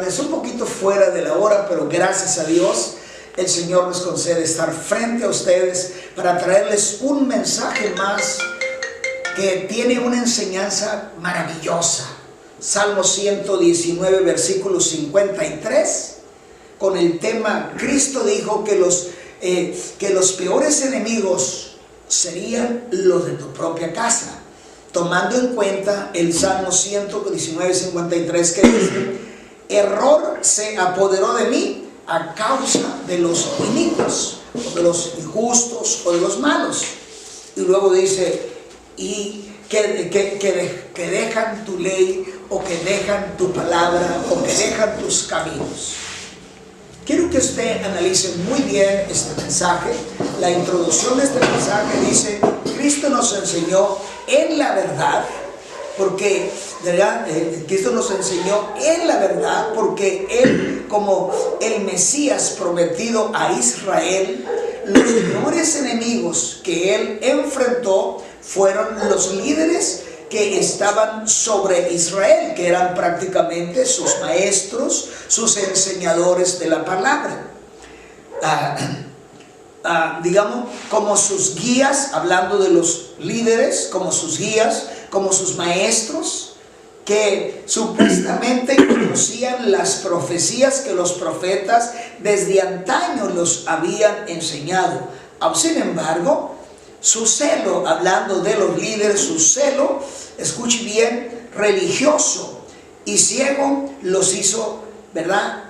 Es un poquito fuera de la hora, pero gracias a Dios el Señor nos concede estar frente a ustedes para traerles un mensaje más que tiene una enseñanza maravillosa. Salmo 119, versículo 53, con el tema: Cristo dijo que los peores enemigos serían los de tu propia casa, tomando en cuenta el Salmo 119, 53, que dice: error se apoderó de mí a causa de los inicuos, o de los injustos, o de los malos. Y luego dice: y que dejan tu ley, o que dejan tu palabra, o que dejan tus caminos. Quiero que usted analice muy bien este mensaje. La introducción de este mensaje dice: Cristo nos enseñó en la verdad, porque Cristo nos enseñó en la verdad, porque Él, como el Mesías prometido a Israel, los peores enemigos que Él enfrentó fueron los líderes que estaban sobre Israel, que eran prácticamente sus maestros, sus enseñadores de la palabra. Digamos, como sus guías, hablando de los líderes, como sus guías, como sus maestros, que supuestamente conocían las profecías que los profetas desde antaño los habían enseñado. Sin embargo, su celo, hablando de los líderes, su celo, escuche bien, religioso y ciego, los hizo, ¿verdad?,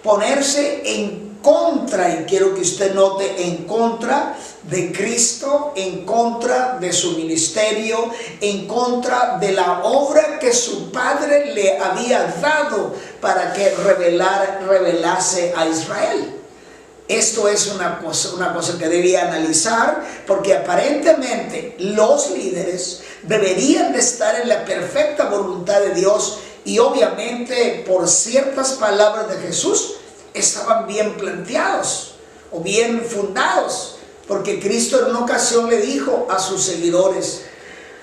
ponerse en contra, y quiero que usted note, en contra de Cristo, en contra de su ministerio, en contra de la obra que su Padre le había dado para que revelase a Israel. Esto es una cosa que debía analizar, porque aparentemente los líderes deberían de estar en la perfecta voluntad de Dios, y obviamente por ciertas palabras de Jesús estaban bien planteados o bien fundados, porque Cristo en una ocasión le dijo a sus seguidores: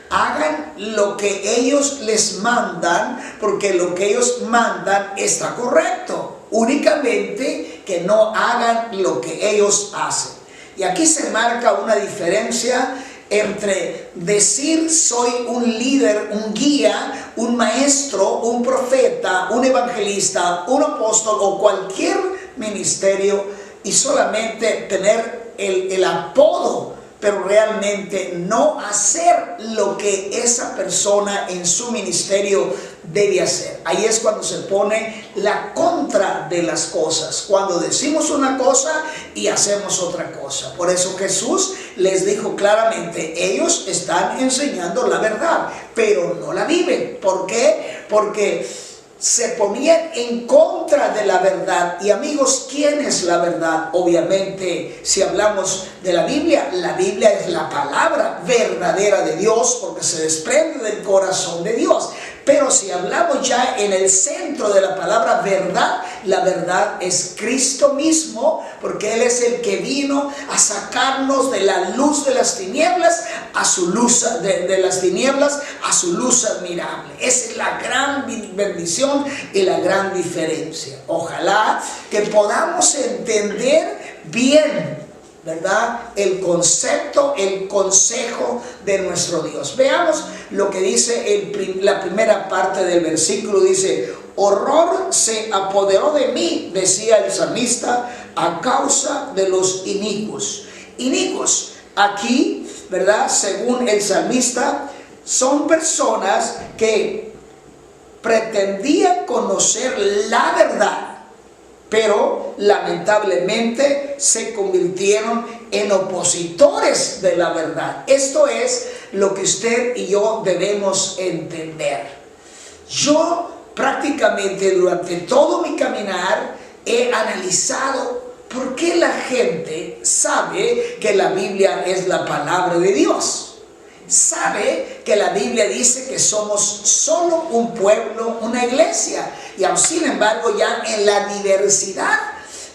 hagan lo que ellos les mandan, porque lo que ellos mandan está correcto, únicamente que no hagan lo que ellos hacen. Y aquí se marca una diferencia entre decir soy un líder, un guía, un maestro, un profeta, un evangelista, un apóstol o cualquier ministerio, y solamente tener el apodo, pero realmente no hacer lo que esa persona en su ministerio debe hacer. Ahí es cuando se pone la contra de las cosas, cuando decimos una cosa y hacemos otra cosa. Por eso Jesús les dijo claramente: ellos están enseñando la verdad, pero no la viven. ¿Por qué? Porque se ponían en contra de la verdad. Y amigos, ¿quién es la verdad? Obviamente, si hablamos de la Biblia es la palabra verdadera de Dios, porque se desprende del corazón de Dios. Pero si hablamos ya en el centro de la palabra verdad, la verdad es Cristo mismo, porque Él es el que vino a sacarnos de la luz de las tinieblas a su luz, de las tinieblas a su luz admirable. Esa es la gran bendición y la gran diferencia. Ojalá que podamos entender bien, ¿verdad?, el concepto, el consejo de nuestro Dios. Veamos lo que dice la primera parte del versículo. Dice: horror se apoderó de mí, decía el salmista, a causa de los inicuos. Inicuos, aquí, ¿verdad?, según el salmista, son personas que pretendían conocer la verdad, pero lamentablemente se convirtieron en opositores de la verdad. Esto es lo que usted y yo debemos entender. Yo prácticamente durante todo mi caminar he analizado por qué la gente sabe que la Biblia es la palabra de Dios. Sabe que la Biblia dice que somos solo un pueblo, una iglesia, y aun sin embargo ya en la diversidad,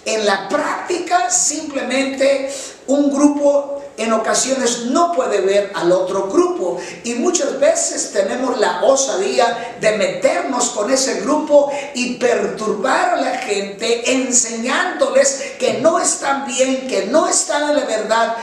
en la práctica, simplemente un grupo en ocasiones no puede ver al otro grupo, y muchas veces tenemos la osadía de meternos con ese grupo y perturbar a la gente enseñándoles que no están bien, que no están en la verdad,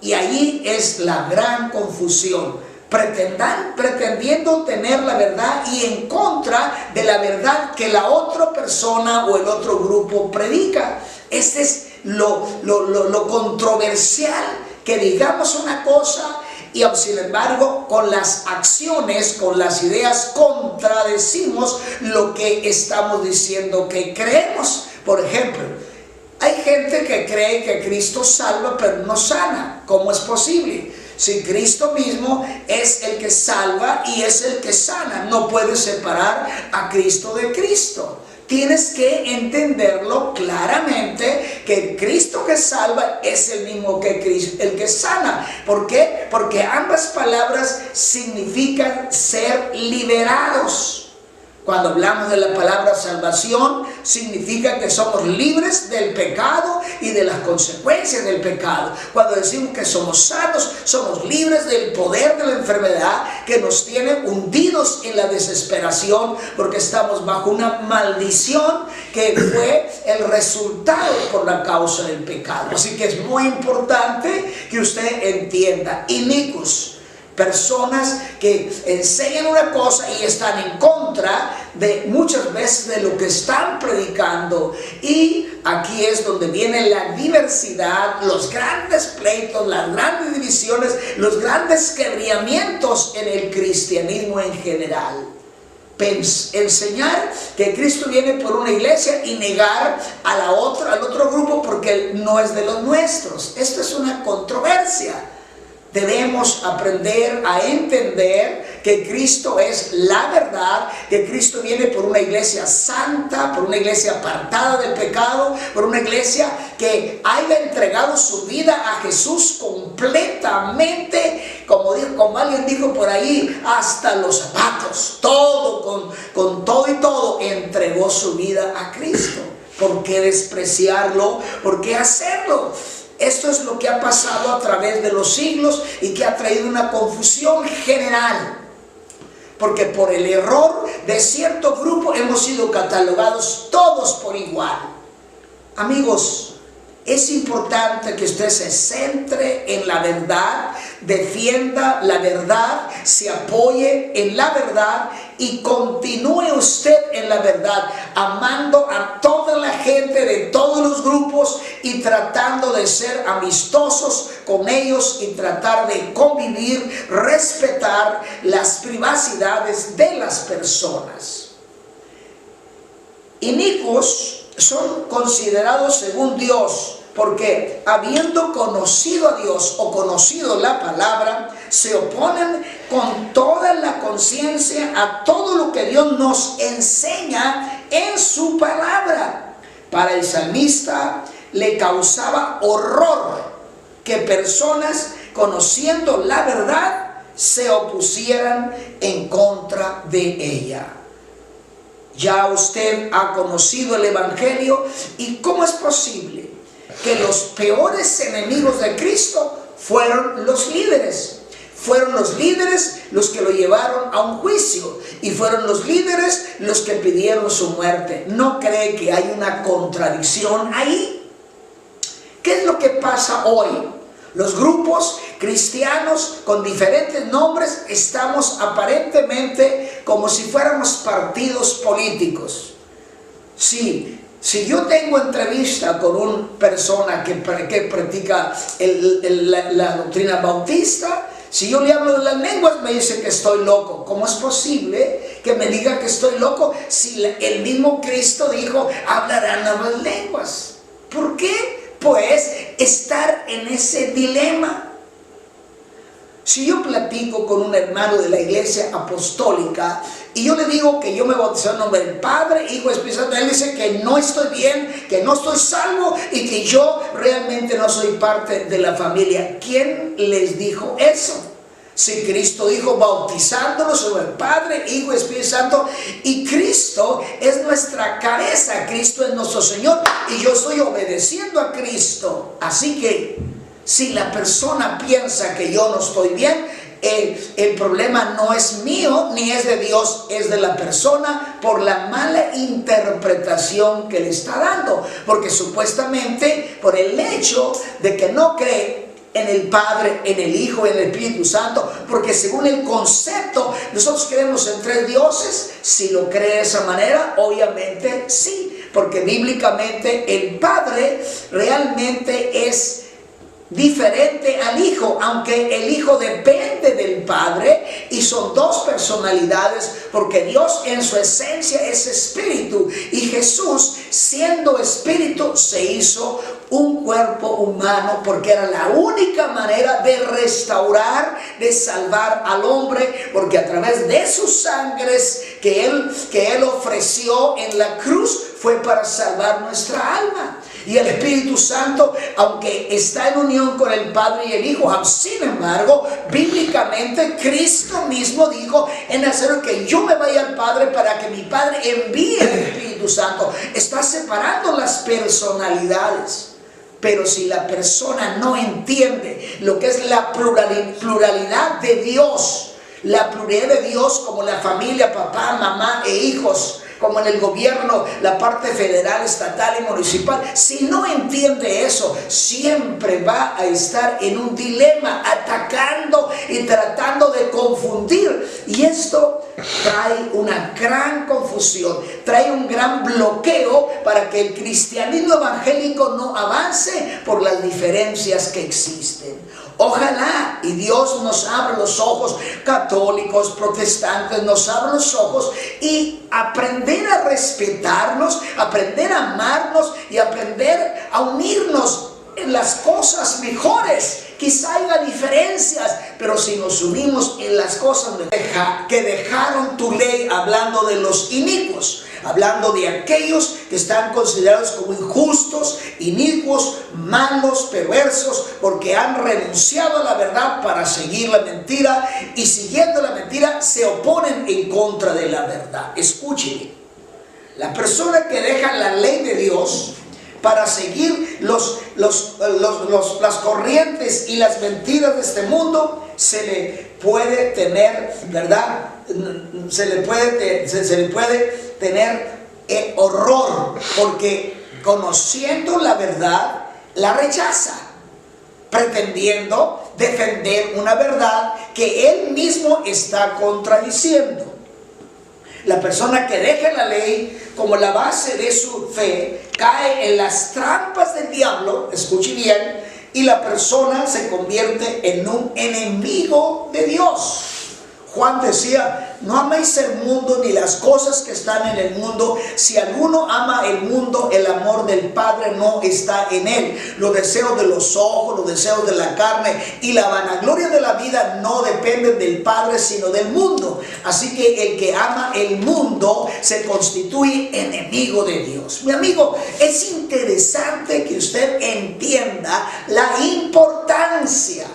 y ahí es la gran confusión. Pretendiendo tener la verdad y en contra de la verdad que la otra persona o el otro grupo predica. Este es lo controversial, que digamos una cosa y sin embargo con las acciones, con las ideas contradecimos lo que estamos diciendo que creemos. Por ejemplo, hay gente que cree que Cristo salva pero no sana. ¿Cómo es posible? Si Cristo mismo es el que salva y es el que sana, no puedes separar a Cristo de Cristo. Tienes que entenderlo claramente, que el Cristo que salva es el mismo que Cristo, el que sana. ¿Por qué? Porque ambas palabras significan ser liberados. Cuando hablamos de la palabra salvación, significa que somos libres del pecado y de las consecuencias del pecado. Cuando decimos que somos sanos, somos libres del poder de la enfermedad que nos tiene hundidos en la desesperación, porque estamos bajo una maldición que fue el resultado por la causa del pecado. Así que es muy importante que usted entienda. Inicuos, personas que enseñan una cosa y están en contra de muchas veces de lo que están predicando. Y aquí es donde viene la diversidad, los grandes pleitos, las grandes divisiones, los grandes quebrantamientos en el cristianismo en general. Enseñar que Cristo viene por una iglesia y negar a al otro grupo porque no es de los nuestros. Esto es una controversia. Debemos aprender a entender que Cristo es la verdad, que Cristo viene por una iglesia santa, por una iglesia apartada del pecado, por una iglesia que haya entregado su vida a Jesús completamente, como alguien dijo por ahí, hasta los zapatos, todo, con todo y todo, entregó su vida a Cristo. ¿Por qué despreciarlo? ¿Por qué hacerlo? Esto es lo que ha pasado a través de los siglos y que ha traído una confusión general. Porque por el error de cierto grupo hemos sido catalogados todos por igual. Amigos, es importante que usted se centre en la verdad, defienda la verdad, se apoye en la verdad y continúe usted en la verdad, amando a toda la gente de todos los grupos y tratando de ser amistosos con ellos y tratar de convivir, respetar las privacidades de las personas. Inicuos son considerados según Dios, porque habiendo conocido a Dios o conocido la palabra, se oponen con toda la conciencia a todo lo que Dios nos enseña en su palabra. Para el salmista le causaba horror que personas conociendo la verdad se opusieran en contra de ella. Ya usted ha conocido el Evangelio, y ¿cómo es posible que los peores enemigos de Cristo fueron los líderes? Fueron los líderes los que lo llevaron a un juicio y fueron los líderes los que pidieron su muerte. ¿No cree que hay una contradicción ahí? ¿Qué es lo que pasa hoy? Los grupos cristianos con diferentes nombres estamos aparentemente como si fuéramos partidos políticos. Sí. Si yo tengo entrevista con una persona que practica la doctrina bautista, si yo le hablo de las lenguas, me dice que estoy loco. ¿Cómo es posible que me diga que estoy loco si el mismo Cristo dijo, hablarán nuevas lenguas? ¿Por qué? Pues estar en ese dilema. Si yo platico con un hermano de la iglesia apostólica y yo le digo que yo me bauticé en nombre del Padre, Hijo y Espíritu Santo, él dice que no estoy bien, que no estoy salvo y que yo realmente no soy parte de la familia. ¿Quién les dijo eso? Si Cristo dijo bautizándonos en el Padre, Hijo y Espíritu Santo, y Cristo es nuestra cabeza, Cristo es nuestro Señor y yo estoy obedeciendo a Cristo. Así que Si la persona piensa que yo no estoy bien, el problema no es mío ni es de Dios, es de la persona por la mala interpretación que le está dando, porque supuestamente por el hecho de que no cree en el Padre, en el Hijo, en el Espíritu Santo, porque según el concepto, nosotros creemos en 3 dioses. Si lo cree de esa manera, obviamente sí, porque bíblicamente el Padre realmente es diferente al Hijo, aunque el Hijo depende del Padre y son 2 personalidades, porque Dios en su esencia es espíritu y Jesús, siendo espíritu, se hizo un cuerpo humano, porque era la única manera de restaurar, de salvar al hombre, porque a través de sus sangres que él ofreció en la cruz fue para salvar nuestra alma. Y el Espíritu Santo, aunque está en unión con el Padre y el Hijo, sin embargo, bíblicamente Cristo mismo dijo en hacer que yo me vaya al Padre para que mi Padre envíe el Espíritu Santo. Está separando las personalidades. Pero si la persona no entiende lo que es la pluralidad de Dios, la pluralidad de Dios como la familia, papá, mamá e hijos, como en el gobierno, la parte federal, estatal y municipal, si no entiende eso, siempre va a estar en un dilema, atacando y tratando de confundir. Y esto trae una gran confusión, trae un gran bloqueo para que el cristianismo evangélico no avance por las diferencias que existen. Ojalá y Dios nos abra los ojos, católicos, protestantes, nos abra los ojos y aprender a respetarnos, aprender a amarnos y aprender a unirnos en las cosas mejores. Quizá haya diferencias, pero si nos unimos en las cosas que dejaron tu ley, hablando de los inicuos, hablando de aquellos que están considerados como injustos, inicuos, malos, perversos, porque han renunciado a la verdad para seguir la mentira, y siguiendo la mentira se oponen en contra de la verdad. Escúcheme, la persona que deja la ley de Dios para seguir las corrientes y las mentiras de este mundo, se le puede tener, ¿verdad? Se le puede tener horror, porque conociendo la verdad, la rechaza, pretendiendo defender una verdad que él mismo está contradiciendo. La persona que deja la ley como la base de su fe cae en las trampas del diablo, escuche bien, y la persona se convierte en un enemigo de Dios. Juan decía: no améis el mundo ni las cosas que están en el mundo. Si alguno ama el mundo, el amor del Padre no está en él. Los deseos de los ojos, los deseos de la carne y la vanagloria de la vida no dependen del Padre, sino del mundo. Así que el que ama el mundo se constituye enemigo de Dios. Mi amigo, es interesante que usted entienda la importancia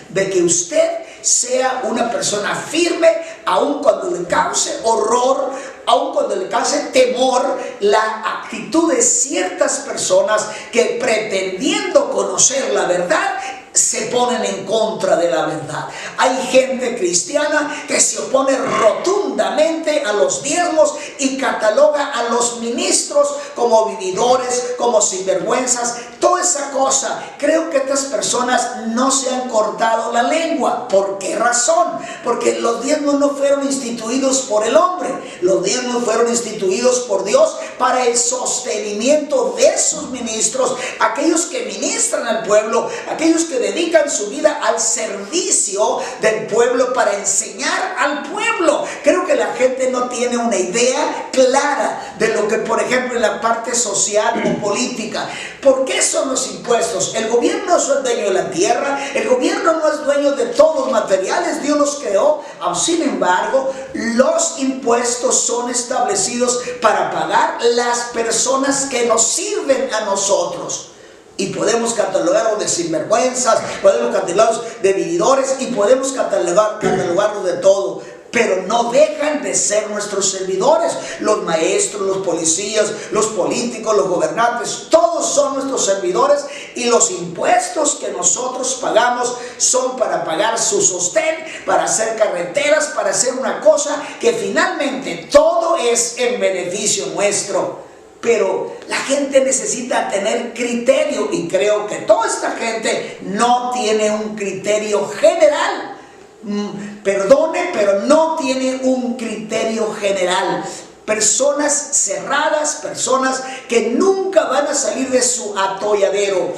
de que usted sea una persona firme, aun cuando le cause horror, aun cuando le cause temor la actitud de ciertas personas que, pretendiendo conocer la verdad, se ponen en contra de la verdad. Hay gente cristiana que se opone rotundamente a los diezmos y cataloga a los ministros como vividores, como sinvergüenzas, toda esa cosa. Creo que estas personas no se han cortado la lengua. ¿Por qué razón? Porque los diezmos no fueron instituidos por el hombre, los diezmos fueron instituidos por Dios para el sostenimiento de sus ministros, aquellos que ministran al pueblo, aquellos que dedican su vida al servicio del pueblo para enseñar al pueblo. Creo que la gente no tiene una idea clara de lo que, por ejemplo, en la parte social o política. ¿Por qué son los impuestos? El gobierno no es el dueño de la tierra, el gobierno no es dueño de todos los materiales, Dios los creó. Sin embargo, los impuestos son establecidos para pagar las personas que nos sirven a nosotros. Y podemos catalogarlos de sinvergüenzas, podemos catalogarlos de vividores y podemos catalogarlos de todo. pero no dejan de ser nuestros servidores. Los maestros, los policías, los políticos, los gobernantes, todos son nuestros servidores, y los impuestos que nosotros pagamos son para pagar su sostén, para hacer carreteras, para hacer una cosa que finalmente todo es en beneficio nuestro. Pero la gente necesita tener criterio, y creo que toda esta gente no tiene un criterio general. Perdone, pero no tiene un criterio general. Personas cerradas, personas que nunca van a salir de su atolladero.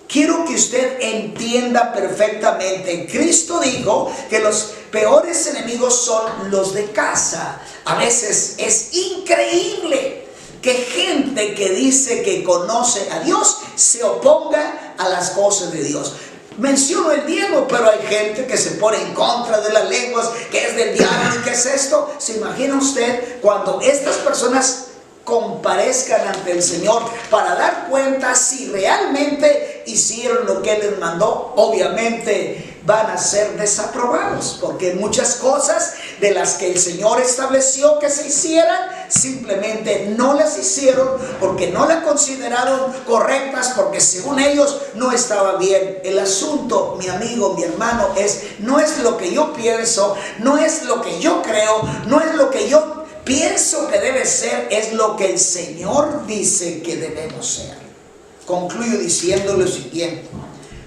Quiero que usted entienda perfectamente. Cristo dijo que los peores enemigos son los de casa. A veces es increíble que gente que dice que conoce a Dios se oponga a las cosas de Dios. Menciono el diezmo, pero hay gente que se pone en contra de las lenguas, que es del diablo y que es esto. ¿Se imagina usted cuando estas personas comparezcan ante el Señor para dar cuenta si realmente hicieron lo que Él les mandó? Obviamente van a ser desaprobados, porque muchas cosas de las que el Señor estableció que se hicieran, simplemente no las hicieron porque no las consideraron correctas, porque según ellos no estaba bien. El asunto, mi amigo, mi hermano, no es lo que yo pienso, no es lo que yo creo, no es lo que yo pienso que debe ser, es lo que el Señor dice que debemos ser. Concluyo diciendo lo siguiente: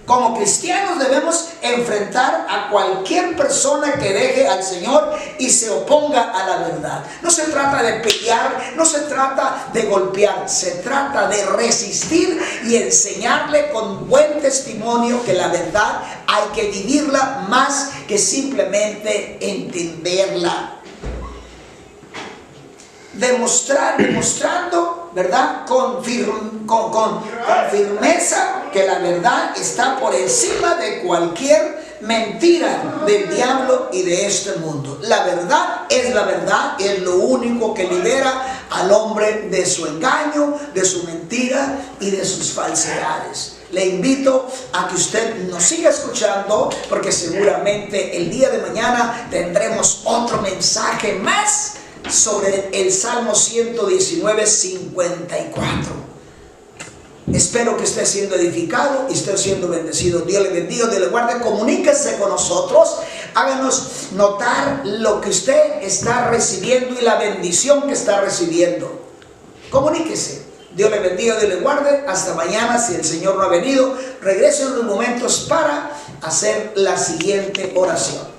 como cristianos debemos enfrentar a cualquier persona que deje al Señor y se oponga a la verdad. No se trata de pelear, no se trata de golpear, se trata de resistir y enseñarle con buen testimonio que la verdad hay que vivirla más que simplemente entenderla. Demostrando, ¿verdad?, con firmeza que la verdad está por encima de cualquier mentira del diablo y de este mundo. La verdad, es lo único que libera al hombre de su engaño, de su mentira y de sus falsedades. Le invito a que usted nos siga escuchando, porque seguramente el día de mañana tendremos otro mensaje más sobre el Salmo 119, 54. Espero que esté siendo edificado y esté siendo bendecido. Dios le bendiga, Dios le guarde. Comuníquese con nosotros, háganos notar lo que usted está recibiendo y la bendición que está recibiendo. Comuníquese. Dios le bendiga, Dios le guarde. Hasta mañana, si el Señor no ha venido. Regreso en unos momentos para hacer la siguiente oración.